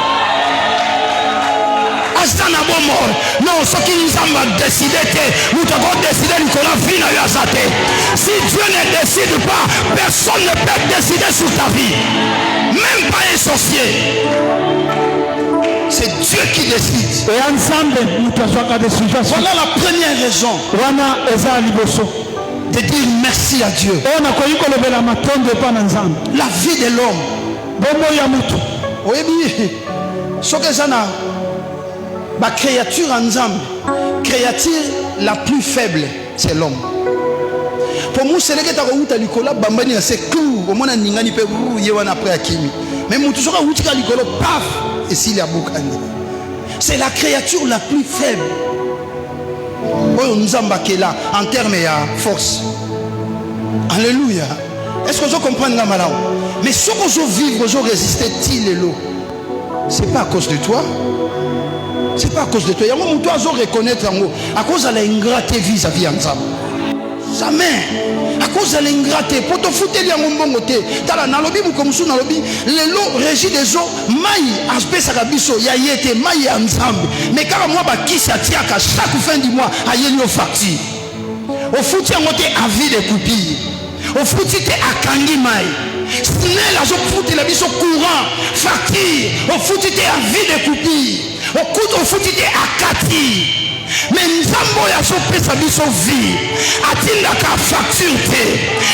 azana bomol non ce qui nous a décidé que nous devons décider qu'on a vie na yazate si Dieu ne décide pas personne ne peut décider sur ta vie même pas un sorcier. C'est Dieu qui décide. Voilà la première raison de dire merci à Dieu. La vie de l'homme. Oui, ce que ça n'a la créature en créature la plus faible, c'est l'homme. Pour moi, c'est le que tu as dit que Bambani c'est cool. Au moins, Ningani peut rouiller après Akimi. Mais mon tout ça, paf, et s'il y a beaucoup. C'est la créature la plus faible. Oh, nous sommes là en termes de force. Alléluia. Est-ce que vous comprenez la malade? Mais ce que vous vivez, vous résistez, ce n'est pas à cause de toi. C'est pas à cause de toi. Il y a un moment où tu dois reconnaître à cause de l'ingrate vis-à-vis ensemble. Jamais. À cause de l'ingrate. Pour te foutre, il y a un moment où tu es. Nalobi mukomusu nalobi. Le lot régit des eaux. Maï aspect sakabiso. Ya yete maï ensemble. Mais quand moi bah qui s'attire à chaque fin du mois à yelio facture. Au foutu en côté à vie de coupilles. Au foutu t'es à kangi maï. Snell a foutu la biso courant facture. Au foutu t'es à vie de coupilles. Au foutu t'es à kati. Mais Nzambo ya sopesa biso vie atinda ka facture te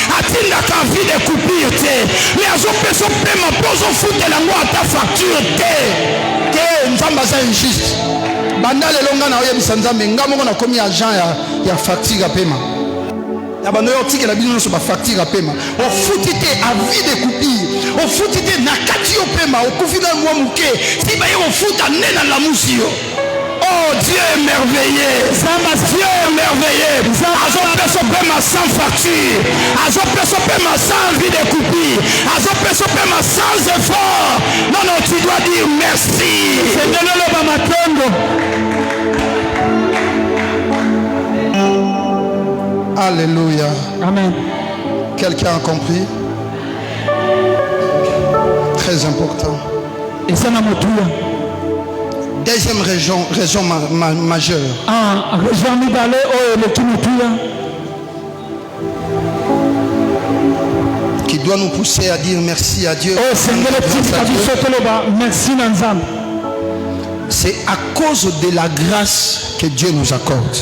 atinda ka vie de coupure te mais azopesa pema pozo fute la ngwa ta facture te Nzamba za injuste banda le longa na oyebisa Nzambe ngamo na komi agent ya facture ya pema ya bando yo tike la bino so ba facture ya pema o futite a vie de coupure o futite na kati yo pema o kufina mwa muke si ba yo futa nena la musio. Oh Dieu est merveilleux. Dieu est merveilleux. Azopesopema sans facture. Azopesopema sans vie de coupure. Azopesopema sans effort. Non, non, tu dois dire merci. Alléluia. Amen. Quelqu'un a compris? Très important. Et ça n'a pas tout. Deuxième raison majeure. Qui doit nous pousser à dire merci à Dieu. C'est à cause de la grâce que Dieu nous accorde.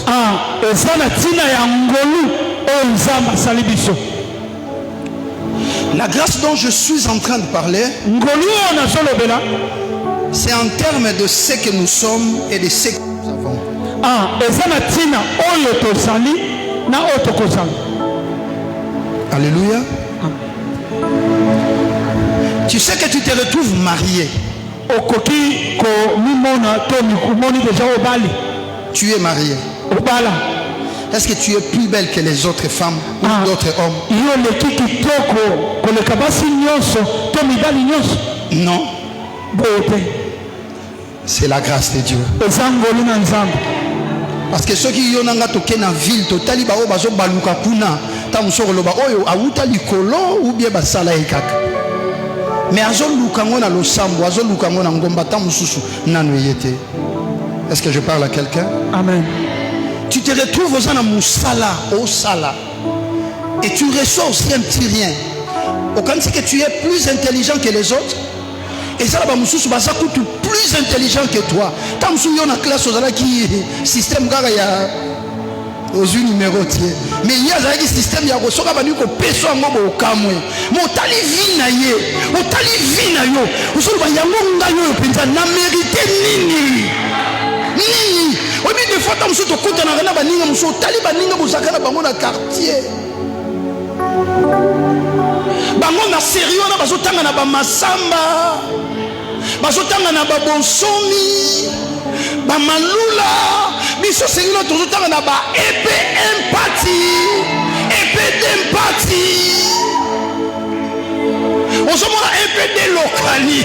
La grâce dont je suis en train de parler, c'est en termes de ce que nous sommes et de ce que nous avons. Alléluia. Tu sais que tu te retrouves marié. Tu es marié. Est-ce que tu es plus belle que les autres femmes ou d'autres hommes? Non. C'est la grâce de Dieu. Parce que ceux qui ont toqué dans la ville, totali ba bazo baluka kuna, tamusoro loba oyo awuta likolo ou bien basala ekaka. Mais azo lukango na losambo, azo lukango na ngomba tamususu nanu yete. Est-ce que je parle à quelqu'un? Amen. Tu te retrouves aux musala, au sala, et tu ressors aussi un petit rien. Au cas que tu es plus intelligent que les autres. Et ça, plus intelligent que toi. Tant que tu as classe aux système aux numéros. Mais il y a un système qui a reçu un peso en mobo kamwe. Motali vinaye, motali vinayo. Vous savez, il y a un mérité nini. Nini. Au milieu de fois, tu as côté na baninga muso tali baninga bozakana bango na quartier. Bango na sérieux na bazotanga na ba masamba. Bazotanga na ba bonsomi. Ba malula. Biso sengino tozotanga na ba épée empathie. Épée d'empathie. On se mona épée de yokani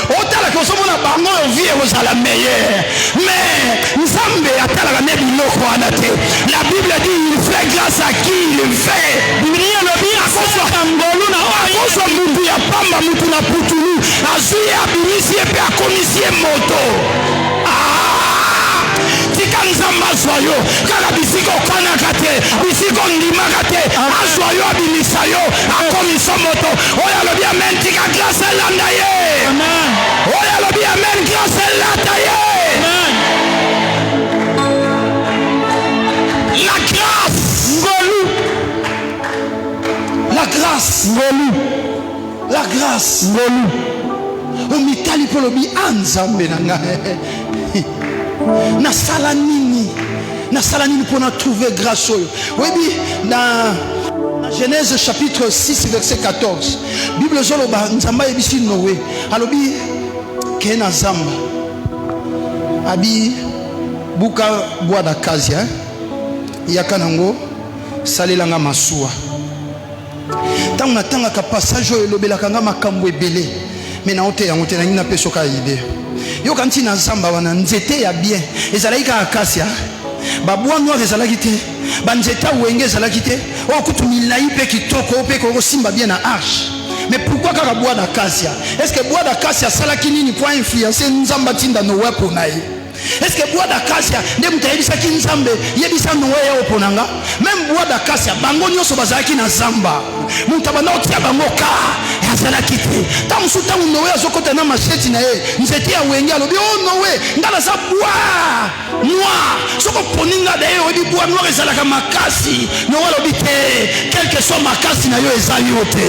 otala ko somo na bango vie aux la meilleure mais nzambe atala na biloko wana te. La Bible dit il fait grâce à qui il fait. Biblia lobi akoso ngolu na akoso mutu ya pamba mutu na putulu azui abinisi pe akomisi moto. Tika nzamba soyo kala bisiko kanaka te bisiko ndimaka te asoyo abinisa yo akomisa moto. Oya lobi amen. Tika grâce landa ye. Amen. Oya lobi amen. Grâce landa ye. Amen. La grâce ngolu. La grâce ngolu. La grâce ngolu. Omitali polobi anzambe nanga. Nasala nini pour na trouver grâce. Oui, dans Genèse chapitre 6 verset 14, Bible zoloba nzamba ebisi Noé alobi ke na zamba abi buka bois d'acacia yaka nango salelanga masuwa. Tant natanga ka passage elobelaka nga makambo ebele mais na ote yango te na ngina peso ka idée. Yo kanti na zamba wana nzete ya bien ezalaki ka acacia babwa noir ezalaki te banzeta wenge ezalaki te okutu milai pe kitoko pe ko simba bien na arche. Mais pourquoi kaka bois d'acacia? Est-ce que bois d'acacia salaki nini pour influencer nzamba tinda Noé ponaye? Est-ce que bois d'acacia nde mutayebisa ki nzambe yebisa Noé ya oponanga? Même bois d'acacia bango nyoso bazalaki na zamba mutabana otia bango ka azalaki te. Tamusu tangu Noé azokota na macheti na ye nzete ya wenge alobi oh Noé ngala za bois noir soko poninga de obi bois noir ezalaka makasi. Noé alobi te quel que soit makasi na yo ezali ote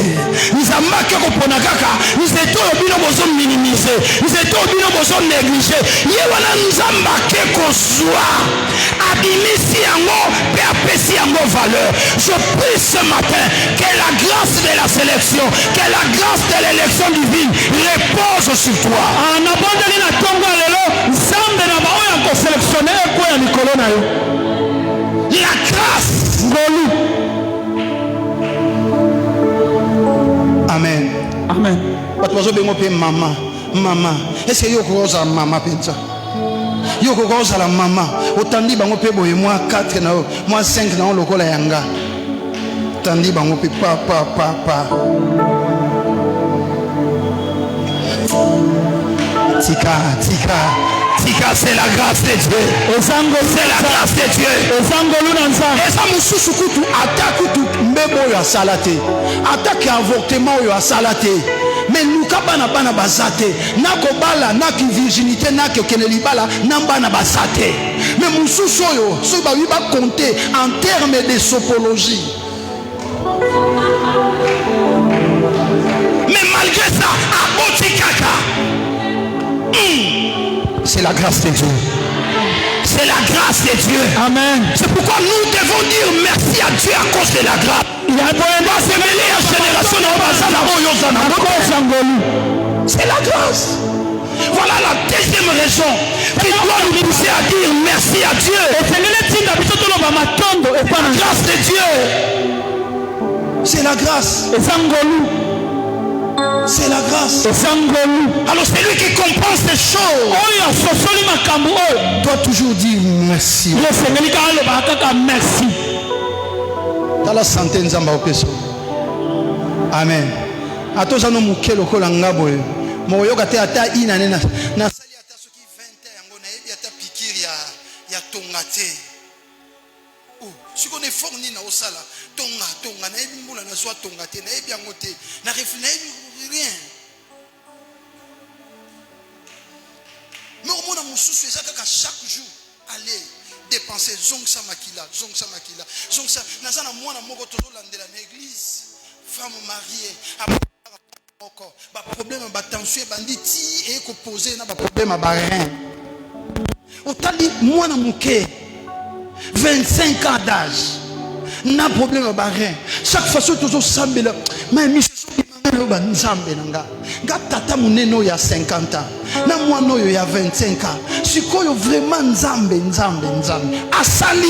nzamba ke ko pona kaka nzete obino bozo minimiser nzete obino bozo négliger ye wana nzamba ke ko zwa abimisi yango pe apesi yango valeur. Je prie ce matin que la grâce de la sélection, que la grâce de l'élection divine repose sur toi. La grâce. Amen. Amen. Maman, est-ce que vous avez maman pensa? Yo kokoza la maman otandi bango pe boye moi 4 na moi 5 na lokola yanga tandi bango pe pa tika c'est la grâce de Dieu. C'est la grâce de Dieu. Eza mususu kutu atakutu mbebo ya salate atake avortement yo salate. Mais nous kabana bana bazate nako bala naki virginité naki kenelibala nambana basate. Mais mususu yo so ba wi ba compter en termes de sopologie. Mais malgré ça aboti kaka. C'est la grâce de Dieu. C'est la grâce de Dieu. Amen. C'est pourquoi nous devons dire merci à Dieu à cause de la grâce. C'est la grâce. Voilà la deuxième raison qui doit nous pousser à dire merci à Dieu. La grâce de Dieu. C'est la grâce. C'est la grâce. Alors celui qui comprend ces choses doit toujours dire merci. Dans la santé nzamba opeso. Amen. Atozano mukelo kola ngabo yo. Moyoka te ata ina nena. Na sali ata soki 20 yango na yebi ata pikiri ya tongate. Oh, si on est fourni na osala tonga na yebi mbula na zwa tongate na yebi yango te. Na réfléchir rien. Mais au monde mususu ezaka chaque jour aller dépenser zongsa makila zongsa nazana mwana moko tozolandela na église femme mariée encore ba problème ba tension banditi et ko poser na ba problème ba rein otali mwana muke 25 ans d'âge na problème ba rein chaque fois tozo sambela mais ba nzambe nanga tata muneno ya 50 ans na mwana oyo ya 25 ans sikoyo vraiment nzambe asali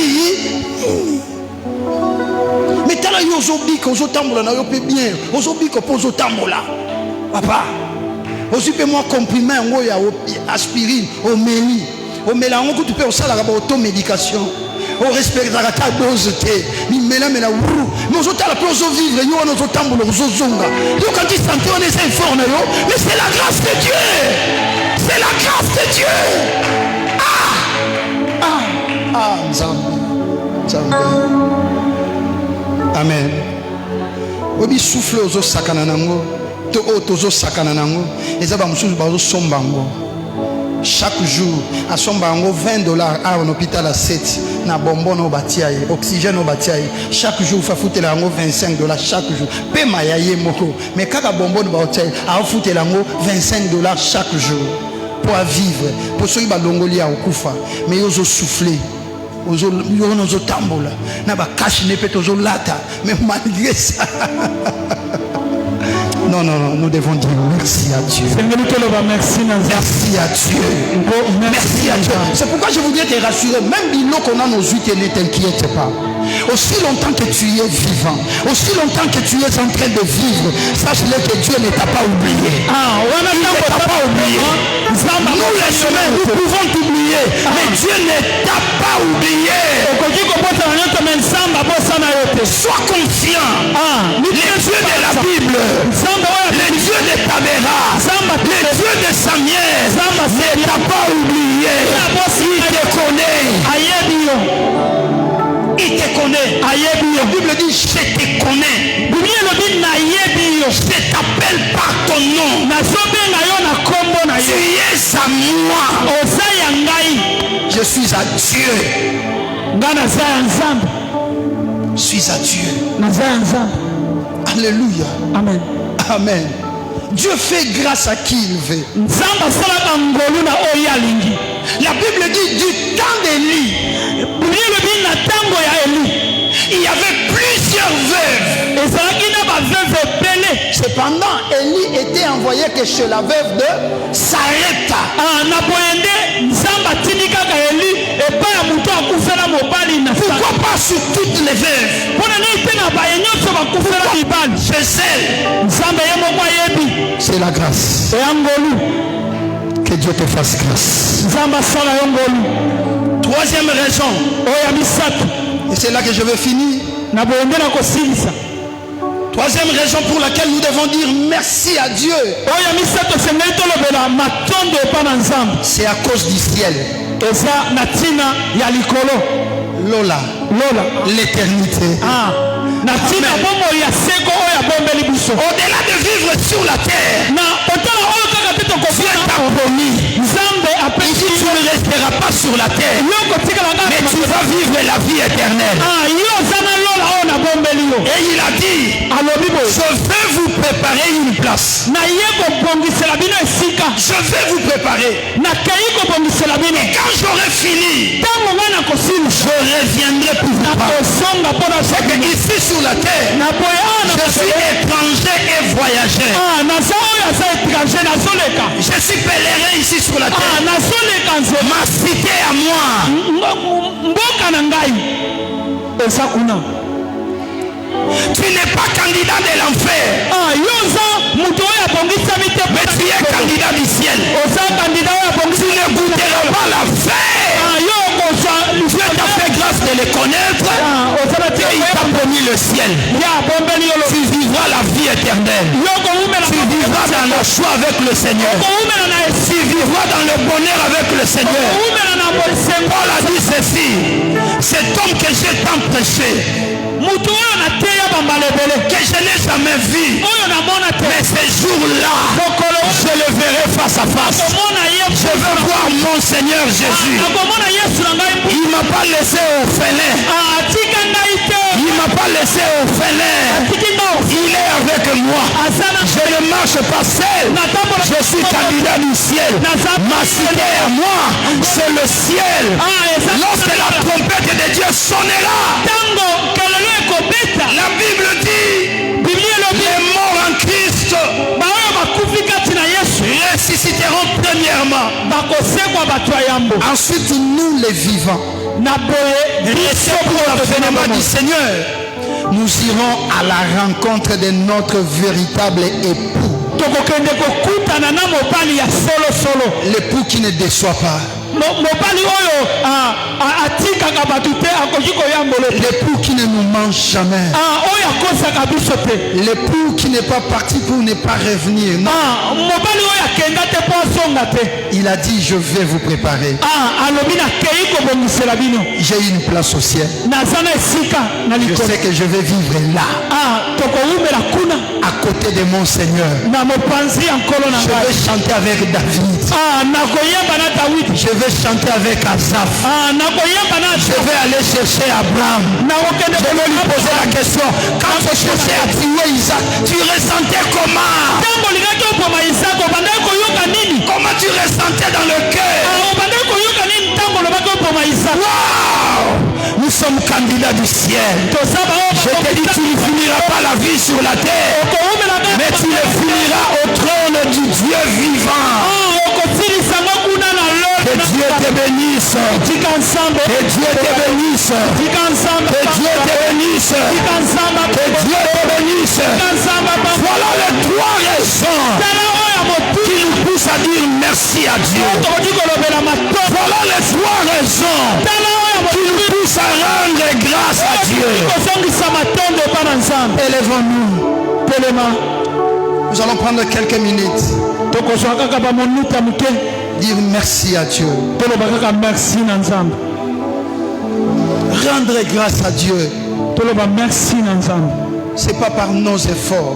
mais tala yo zobika ozotambola na yo pe bien ozobika po ozotambola papa Aussi peu moi comprimé ngo ya aspirine, omeli. Omela ngo tu peux au sala ba automédication. On respecte la dose té. Ni mela mela wou. Mais on t'a la place de vivre, yo on auto tambo zo zonga. Yo quand tu sens on est fort na yo, mais c'est la grâce de Dieu. C'est la grâce de Dieu. Nzambe. Amen. Obi souffle aux sakana nango. To otozo sakana nango. Eza ba mususu bazo sombango. Chaque jour, à son bango $20 à un hôpital à 7 na bonbon au batiaye, oxygène au batiaye. Chaque jour, faut foutre l'ango $25 chaque jour. Pe mayaye moko. Mais quand bonbon au batiaye, à foutre l'ango $25 chaque jour pour vivre. Pour ceux qui ba longoli à okufa, mais ils ont soufflé. Ils ont tambola. Na ba cache ne peut aux lata. Mais malgré ça. Non, nous devons dire merci à Dieu. Merci à Dieu. Merci à Dieu. C'est pourquoi je voudrais te rassurer. Même Bilo qu'on a nos yeux, ne t'inquiète pas. Aussi longtemps que tu es vivant, aussi longtemps que tu es en train de vivre, sache-le que Dieu ne t'a pas oublié. Il ne t'a pas oublié. Nous les humains, nous pouvons t'oublier, mais Dieu ne t'a pas oublié. Sois conscient. Les dieux de la Bible, les dieux de Tabera, les dieux de Samuel, ne t'a pas oublié. Il te connaît. Il te connaît. La Bible dit je te connais. Je t'appelle par ton nom. Tu es à moi. Je suis à Dieu. Je suis à Dieu. Alléluia. Amen. Amen. Dieu fait grâce à qui il veut. La Bible dit du temps d'Élie, il y avait plusieurs veuves. Cependant, Élie était envoyé que chez la veuve de Sarepta. Pourquoi pas sur toutes les veuves? Chez elle, c'est la grâce. Que Dieu te fasse grâce. Troisième raison, et c'est là que je vais finir. Troisième raison pour laquelle nous devons dire merci à Dieu, c'est à cause du ciel. Lola, l'éternité. Au-delà de vivre sur la terre, Dieu t'a promis. Il dit tu ne resteras pas sur la terre, mais tu vas vivre la vie éternelle. Et il a dit, je vais vous préparer une place. Je vais vous préparer. Et quand j'aurai fini, je reviendrai pour vous parler. C'est que ici sur la terre, je suis étranger et voyageur. Je suis pèlerin ici sur la terre. Ma cité à moi. Tu n'es pas candidat de l'enfer, mais tu es candidat du ciel. Tu ne goûteras pas la fin. Dieu t'a fait grâce de le connaître et il t'a promis le ciel. Tu vivras la vie éternelle. Tu vivras dans la joie avec le Seigneur. Tu vivras dans le bonheur avec le Seigneur. Paul a dit ceci: cet homme que j'ai tant prêché, que je n'ai jamais vu, mais ce jour-là, je le verrai face à face. Je veux voir mon Seigneur Jésus. Il ne m'a pas laissé orphelin. Il ne m'a pas laissé orphelin. Il est avec moi. Je ne marche pas seul. Je suis candidat du ciel. Ma cité à moi, c'est le ciel. Lorsque la trompette de Dieu sonnera, la Bible dit, les morts en Christ ressusciteront premièrement. Ensuite, nous les vivants, restés pour l'avènement du Seigneur, nous irons à la rencontre de notre véritable époux. tokokende kokutana na mobali ya solo. L'époux qui ne déçoit pas. Mobali oyo atikaka bato te akoki koyambola. L'époux qui ne nous mange jamais. Oyo akosaka biso te. L'époux qui n'est pas parti pour ne pas revenir. Non. Mobali oyo akenda te po asonga te. Il a dit je vais vous préparer. Alobi nakei kobongisela bino. J'ai une place au ciel. Naza na esika na Je likolo. sais que je vais vivre là. Tokoumela kuna. À côté de mon Seigneur. Na mopanzi ya nkolo na Je ngai. vais chanter avec David. Nakoyemba na Dawidi. Je vais chanter avec Asaph. Nakoyemba na Je vais aller chercher Abraham. Je vais lui poser la question. Quand tu cherchais à tuer Isaac, tu ressentais comment? Comment tu ressentais dans le cœur? Wow! Nous sommes candidats du ciel. Je te dis, tu ne finiras pas la vie sur la terre, mais tu le finiras au trône du Dieu vivant. Que Dieu te bénisse. Que Dieu te bénisse. Que Dieu te bénisse. Que Dieu te bénisse. Voilà les trois raisons qui nous poussent à dire merci à Dieu. Voilà les trois raisons qui nous poussent à rendre grâce à Dieu. Élevons-nous. Nous allons prendre quelques minutes. Dire merci à Dieu. Rendre grâce à Dieu. C'est pas par nos efforts.